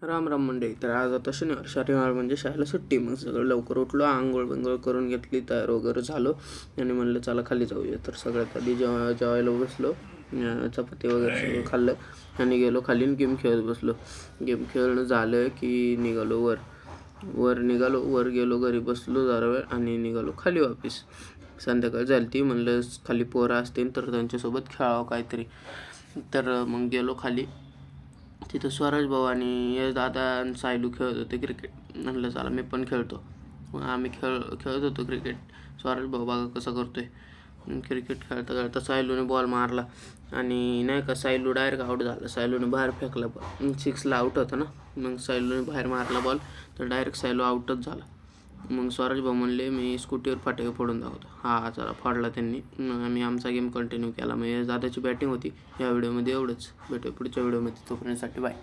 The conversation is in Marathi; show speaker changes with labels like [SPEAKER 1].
[SPEAKER 1] राम राम मंडळी. तर आज आता शनिवार म्हणजे शाळेला सुट्टी. मग सगळं लवकर उठलो, आंघोळ करून घेतली, तयार वगैरे झालो आणि म्हणलं चला खाली जाऊया. तर सगळ्यात आधी जेवायला बसलो, चपाती वगैरे सगळं खाल्लं आणि गेलो खाली आणि गेम खेळत बसलो. गेम खेळणं झालं की निघालो वर गेलो, घरी बसलो जरा वेळ आणि निघालो खाली वापस. संध्याकाळ झाली ती, म्हणलं खाली पोरं असतील तर त्यांच्यासोबत खेळावं काहीतरी. तर मग गेलो खाली. तिथं स्वराज भाऊ आणि यश दादा आणि सायलू खेळत होते क्रिकेट. म्हणलं चला मी पण खेळतो. मग आम्ही खेळत होतो क्रिकेट. स्वराज भाऊ बघा कसं करतोय. क्रिकेट खेळता सायलूने बॉल मारला आणि नाही का सायलू डायरेक्ट आऊट झाला. सायलूने बाहेर फेकला बॉल. 6ला आऊट होता ना. मग सायलूने बाहेर मारला बॉल तर डायरेक्ट सायलू आऊटच झाला. मग स्वराज भाऊ म्हणले मी स्कूटीवर फाटके फोडून दाखवतो. हा चला फोडला त्यांनी. मग आम्ही आमचा गेम कंटिन्यू केला. मग दादाची बॅटिंग होती. या व्हिडिओमध्ये एवढंच. भेटू पुढच्या व्हिडिओमध्ये. तोपर्यंतसाठी बाय.